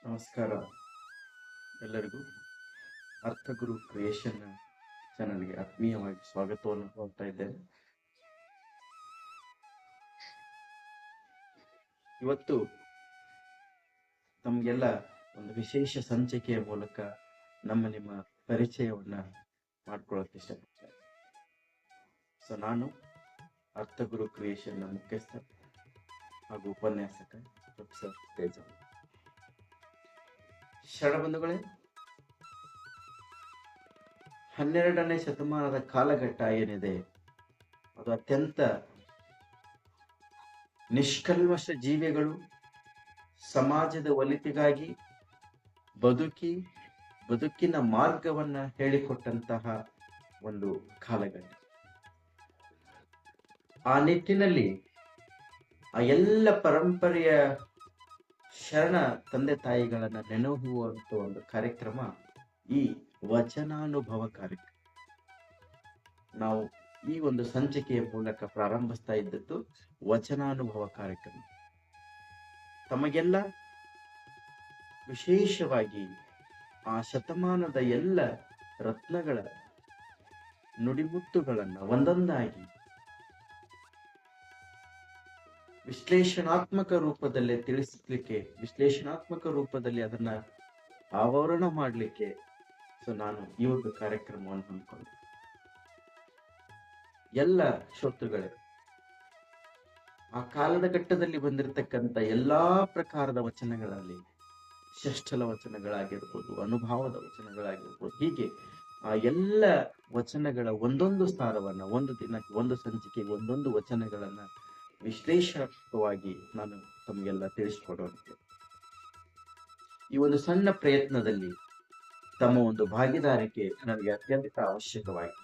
ನಮಸ್ಕಾರ ಎಲ್ಲರಿಗೂ. ಅರ್ಥಗುರು ಕ್ರಿಯೇಷನ್ ಚಾನಲ್ಗೆ ಆತ್ಮೀಯವಾಗಿ ಸ್ವಾಗತವನ್ನು ಕೋರ್ತಾ ಇದ್ದೇನೆ. ಇವತ್ತು ತಮಗೆಲ್ಲ ಒಂದು ವಿಶೇಷ ಸಂಚಿಕೆಯ ಮೂಲಕ ನಿಮ್ಮ ಪರಿಚಯವನ್ನ ಮಾಡ್ಕೊಳ್ಳೋಕೆ ಇಷ್ಟಪಡ್ತೇನೆ. ನಾನು ಅರ್ಥಗುರು ಕ್ರಿಯೇಷನ್ ಮುಖ್ಯಸ್ಥ ಹಾಗೂ ಉಪನ್ಯಾಸಕ ಪ್ರೊಫೆಸರ್ ತೇಜ. ಶರಣಬಂಧುಗಳೇ, 12ನೇ ಶತಮಾನದ ಕಾಲಘಟ್ಟ ಏನಿದೆ ಅದು ಅತ್ಯಂತ ನಿಷ್ಕಲ್ಮಶ ಜೀವಿಗಳು ಸಮಾಜದ ಒಳಿತಿಗಾಗಿ ಬದುಕಿನ ಮಾರ್ಗವನ್ನ ಹೇಳಿಕೊಟ್ಟಂತಹ ಒಂದು ಕಾಲಘಟ್ಟ. ಆ ನಿಟ್ಟಿನಲ್ಲಿ ಆ ಎಲ್ಲ ಪರಂಪರೆಯ ಶರಣ ತಂದೆ ತಾಯಿಗಳನ್ನ ನೆನಹುವಂತ ಒಂದು ಕಾರ್ಯಕ್ರಮ ಈ ವಚನಾನುಭವ ಕಾರ್ಯಕ್ರಮ. ನಾವು ಈ ಒಂದು ಸಂಚಿಕೆಯ ಮೂಲಕ ಪ್ರಾರಂಭಿಸ್ತಾ ಇದ್ದದ್ದು ವಚನಾನುಭವ ಕಾರ್ಯಕ್ರಮ. ತಮಗೆಲ್ಲ ವಿಶೇಷವಾಗಿ ಆ ಶತಮಾನದ ಎಲ್ಲ ರತ್ನಗಳ ನುಡಿಮುತ್ತುಗಳನ್ನ ಒಂದೊಂದಾಗಿ ವಿಶ್ಲೇಷಣಾತ್ಮಕ ರೂಪದಲ್ಲಿ ತಿಳಿಸಲಿಕ್ಕೆ, ವಿಶ್ಲೇಷಣಾತ್ಮಕ ರೂಪದಲ್ಲಿ ಅದನ್ನ ಆವರಣ ಮಾಡಲಿಕ್ಕೆ ನಾನು ಈ ಒಂದು ಕಾರ್ಯಕ್ರಮವನ್ನು ಹಮ್ಮಿಕೊಂಡೆ. ಎಲ್ಲ ಶ್ರೋತೃಗಳೇ, ಆ ಕಾಲದ ಘಟ್ಟದಲ್ಲಿ ಬಂದಿರತಕ್ಕಂಥ ಎಲ್ಲಾ ಪ್ರಕಾರದ ವಚನಗಳಲ್ಲಿ ಷಷ್ಠಲ ವಚನಗಳಾಗಿರ್ಬೋದು, ಅನುಭಾವದ ವಚನಗಳಾಗಿರ್ಬೋದು, ಹೀಗೆ ಆ ಎಲ್ಲ ವಚನಗಳ ಒಂದೊಂದು ಸಾರವನ್ನ ಒಂದು ದಿನಕ್ಕೆ ಒಂದು ಸಂಚಿಕೆಗೆ ಒಂದೊಂದು ವಚನಗಳನ್ನ ವಿಶ್ಲೇಷಣಾತ್ಮಕವಾಗಿ ನಾನು ತಮಗೆಲ್ಲ ತಿಳಿಸಿಕೊಡುವಂತೆ ಈ ಒಂದು ಸಣ್ಣ ಪ್ರಯತ್ನದಲ್ಲಿ ತಮ್ಮ ಒಂದು ಭಾಗಿದಾರಿಕೆ ನನಗೆ ಅತ್ಯಂತ ಅವಶ್ಯಕವಾಗಿದೆ.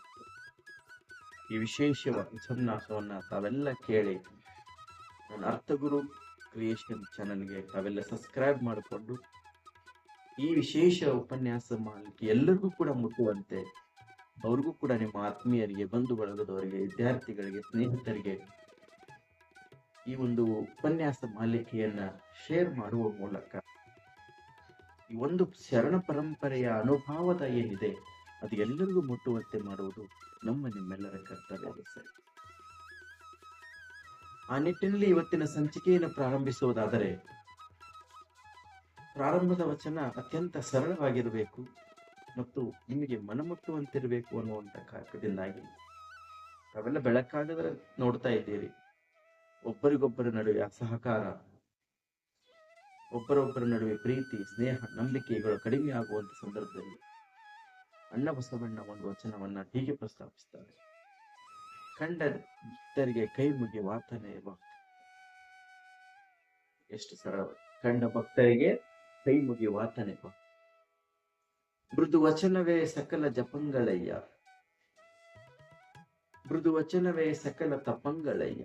ಈ ವಿಶೇಷ ಉಪನ್ಯಾಸವನ್ನ ತಾವೆಲ್ಲ ಕೇಳಿ ನನ್ನ ಅರ್ಥಗುರು ಕ್ರಿಯೇಷನ್ ಚಾನಲ್ಗೆ ತಾವೆಲ್ಲ ಸಬ್ಸ್ಕ್ರೈಬ್ ಮಾಡಿಕೊಂಡು ಈ ವಿಶೇಷ ಉಪನ್ಯಾಸ ಮಾಡಲಿಕ್ಕೆ ಎಲ್ಲರಿಗೂ ಕೂಡ ಮುಟ್ಟುವಂತೆ, ಅವ್ರಿಗೂ ಕೂಡ ನಿಮ್ಮ ಆತ್ಮೀಯರಿಗೆ, ಬಂಧು ಬಳಗದವರಿಗೆ, ವಿದ್ಯಾರ್ಥಿಗಳಿಗೆ, ಸ್ನೇಹಿತರಿಗೆ ಈ ಒಂದು ಉಪನ್ಯಾಸ ಮಾಲಿಕೆಯನ್ನ ಶೇರ್ ಮಾಡುವ ಮೂಲಕ ಈ ಒಂದು ಶರಣ ಪರಂಪರೆಯ ಅನುಭವದ ಏನಿದೆ ಅದು ಎಲ್ಲರಿಗೂ ಮುಟ್ಟುವಂತೆ ಮಾಡುವುದು ನಿಮ್ಮೆಲ್ಲರ ಕರ್ತವ್ಯ. ಸರಿ, ಆ ನಿಟ್ಟಿನಲ್ಲಿ ಇವತ್ತಿನ ಸಂಚಿಕೆಯನ್ನು ಪ್ರಾರಂಭಿಸುವುದಾದರೆ ಪ್ರಾರಂಭದ ವಚನ ಅತ್ಯಂತ ಸರಳವಾಗಿರಬೇಕು ಮತ್ತು ನಿಮಗೆ ಮನಮುಟ್ಟುವಂತಿರಬೇಕು ಅನ್ನುವಂತ ಕಾರಣದಿಂದಾಗಿ ತಾವೆಲ್ಲ ಬೆಳಕಾಗದ ನೋಡ್ತಾ ಇದ್ದೀರಿ. ಒಬ್ಬರಿಗೊಬ್ಬರ ನಡುವೆ ಸಹಕಾರ, ಒಬ್ಬರೊಬ್ಬರ ನಡುವೆ ಪ್ರೀತಿ, ಸ್ನೇಹ, ನಂಬಿಕೆಗಳು ಕಡಿಮೆ ಆಗುವಂತ ಸಂದರ್ಭದಲ್ಲಿ ಅಣ್ಣ ಬಸವಣ್ಣ ಒಂದು ವಚನವನ್ನ ಹೀಗೆ ಪ್ರಸ್ತಾಪಿಸ್ತಾರೆ: ಕಂಡ ಭಕ್ತರಿಗೆ ಕೈ ಮುಗಿವಾತನೇ ಭಕ್ತ. ಎಷ್ಟು ಸರಳ! ಕಂಡ ಭಕ್ತರಿಗೆ ಕೈ ಮುಗಿವಾತನೇ ಭಕ್ತ. ಮೃದು ವಚನವೇ ಸಕಲ ಜಪಂಗಳಯ್ಯ, ಮೃದು ವಚನವೇ ಸಕಲ ತಪಂಗಳಯ್ಯ,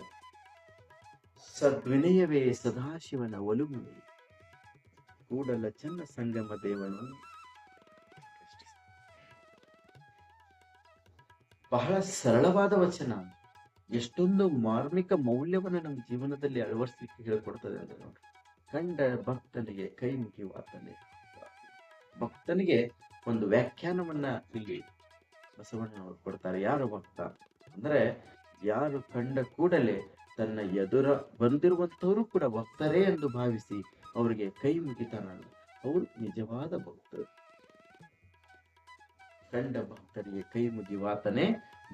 ಸದ್ವಿನಯವೇ ಸದಾಶಿವನ ಒಲುಮೆ, ಕೂಡಲ ಚನ್ನ ಸಂಗಮ ದೇವನು. ಬಹಳ ಸರಳವಾದ ವಚನ, ಎಷ್ಟೊಂದು ಮಾರ್ಮಿಕ ಮೌಲ್ಯವನ್ನು ನಮ್ಮ ಜೀವನದಲ್ಲಿ ಅಳವಡಿಸಲಿಕ್ಕೆ ಹೇಳ್ಕೊಡ್ತದೆ ಅಂತ ನೋಡಿ. ಕಂಡ ಭಕ್ತನಿಗೆ ಕೈ ಮುಗಿವಾತನೇ. ಭಕ್ತನಿಗೆ ಒಂದು ವ್ಯಾಖ್ಯಾನವನ್ನ ಇಲ್ಲಿ ಬಸವಣ್ಣನವರು ಕೊಡ್ತಾರೆ. ಯಾರು ಭಕ್ತ ಅಂದ್ರೆ, ಯಾರು ಕಂಡ ಕೂಡಲೇ ತನ್ನ ಎದುರ ಬಂದಿರುವಂತವರು ಕೂಡ ಭಕ್ತರೇ ಎಂದು ಭಾವಿಸಿ ಅವರಿಗೆ ಕೈ ಮುಗಿತಾನಲ್ಲ, ಅವರು ನಿಜವಾದ ಭಕ್ತರು. ಕಂಡ ಭಕ್ತರಿಗೆ ಕೈ ಮುಗಿವಾತನೇ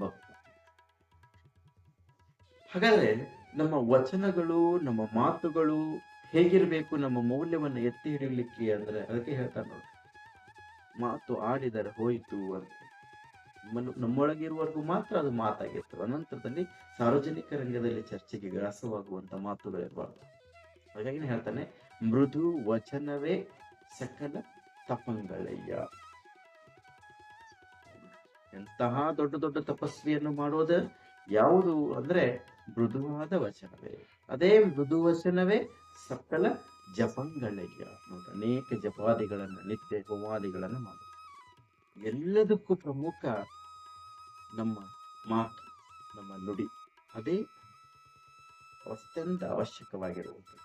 ಭಕ್ತ. ಹಾಗಾದ್ರೆ ನಮ್ಮ ವಚನಗಳು, ನಮ್ಮ ಮಾತುಗಳು ಹೇಗಿರ್ಬೇಕು, ನಮ್ಮ ಮೌಲ್ಯವನ್ನ ಎತ್ತಿ ಹಿಡಿಯಲಿಕ್ಕೆ ಅಂದ್ರೆ ಅದಕ್ಕೆ ಹೇಳ್ತಾರೆ ನೋಡಿ, ಮಾತು ಆಡಿದರೆ ಹೋಯಿತು ಅಂತ. ನಮ್ಮೊಳಗಿರುವವರೆಗೂ ಮಾತ್ರ ಅದು ಮಾತಾಗಿರ್ತದೆ. ಅನಂತರದಲ್ಲಿ ಸಾರ್ವಜನಿಕ ರಂಗದಲ್ಲಿ ಚರ್ಚೆಗೆ ಗ್ರಾಸವಾಗುವಂತ ಮಾತುಗಳಿರಬಾರ್ದು. ಹಾಗಾಗಿ ಹೇಳ್ತಾನೆ, ಮೃದು ವಚನವೇ ಸಕಲ ತಪಂಗಳಯ್ಯ. ಎಂತಹ ದೊಡ್ಡ ದೊಡ್ಡ ತಪಸ್ವಿಯನ್ನು ಮಾಡೋದು ಯಾವುದು ಅಂದ್ರೆ ಮೃದುವಾದ ವಚನವೇ. ಅದೇ ಮೃದು ವಚನವೇ ಸಕಲ ಜಪಂಗಳಯ್ಯ. ನೋಡಿ, ಅನೇಕ ಜಪಾದಿಗಳನ್ನ, ನಿತ್ಯ ಹೋಮಾದಿಗಳನ್ನ ಮಾಡ. ಎಲ್ಲದಕ್ಕೂ ಪ್ರಮುಖ ನಮ್ಮ ಮಾತು, ನಮ್ಮ ನುಡಿ. ಅದೇ ಅತ್ಯಂತ ಅವಶ್ಯಕವಾಗಿರುವಂಥದ್ದು.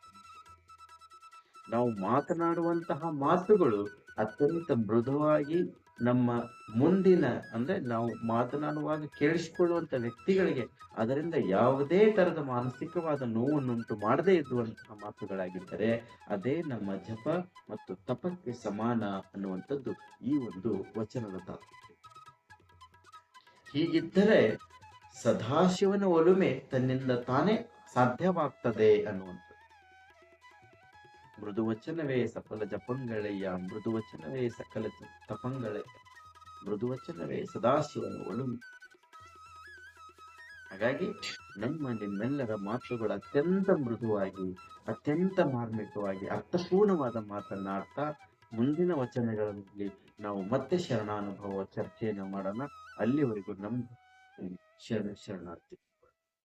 ನಾವು ಮಾತನಾಡುವಂತಹ ಮಾತುಗಳು ಅತ್ಯಂತ ಮೃದುವಾಗಿ ನಮ್ಮ ಮುಂದಿನ ಅಂದ್ರೆ ನಾವು ಮಾತನಾಡುವಾಗ ಕೇಳಿಸಿಕೊಳ್ಳುವಂತ ವ್ಯಕ್ತಿಗಳಿಗೆ ಅದರಿಂದ ಯಾವುದೇ ತರದ ಮಾನಸಿಕವಾದ ನೋವನ್ನುಂಟು ಮಾಡದೇ ಇರುವಂತಹ ಮಾತುಗಳಾಗಿದ್ದರೆ ಅದೇ ನಮ್ಮ ಜಪ ಮತ್ತು ತಪಕ್ಕೆ ಸಮಾನ ಅನ್ನುವಂಥದ್ದು ಈ ಒಂದು ವಚನದ ತಾತ್ಪರ್ಯ. ಹೀಗಿದ್ದರೆ ಸದಾಶಿವನ ಒಲುಮೆ ತನ್ನಿಂದ ತಾನೇ ಸಾಧ್ಯವಾಗ್ತದೆ ಅನ್ನುವಂಥದ್ದು. ಮೃದುವಚನವೇ ಸಕಲ ಜಪಂಗಳೆಯ, ಮೃದುವಚನವೇ ಸಕಲ ತಪಂಗಳೆಯ, ಮೃದುವಚನವೇ ಸದಾಶಿವನ ಒಲುಮೆ. ಹಾಗಾಗಿ ನಮ್ಮ ನಿಮ್ಮೆಲ್ಲರ ಮಾತುಗಳು ಅತ್ಯಂತ ಮೃದುವಾಗಿ, ಅತ್ಯಂತ ಮಾರ್ಮಿಕವಾಗಿ, ಅರ್ಥಪೂರ್ಣವಾದ ಮಾತನ್ನಾಡ್ತಾ ಮುಂದಿನ ವಚನಗಳಲ್ಲಿ ನಾವು ಮತ್ತೆ ಶರಣಾನುಭವ ಚರ್ಚೆಯನ್ನು ಮಾಡೋಣ. ಅಲ್ಲಿವರೆಗೂ ನಮ್ಮ ಶರಣಾರ್ಥಿ.